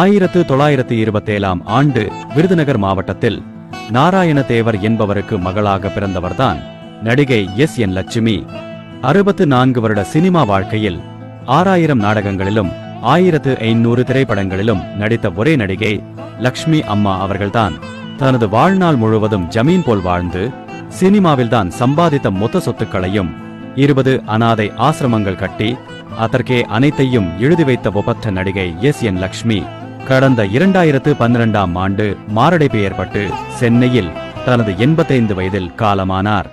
1927 ஆண்டு விருதுநகர் மாவட்டத்தில் நாராயணதேவர் என்பவருக்கு மகளாக பிறந்தவர்தான் நடிகை என் லட்சுமி. 64 வருட சினிமா வாழ்க்கையில் 6000 நாடகங்களிலும் 1500 திரைப்படங்களிலும் நடித்த ஒரே நடிகை லக்ஷ்மி அம்மா அவர்கள்தான். தனது வாழ்நாள் முழுவதும் ஜமீன் போல் வாழ்ந்து சினிமாவில்தான் சம்பாதித்த மொத்த சொத்துக்களையும் 20 அனாதை ஆசிரமங்கள் கட்டி அதற்கே அனைத்தையும் எழுதி வைத்த ஒப்பற்ற நடிகை என் லட்சுமி கடந்த 2012 ஆண்டு மாரடைப்பு ஏற்பட்டு சென்னையில் தனது 85 வயதில் காலமானார்.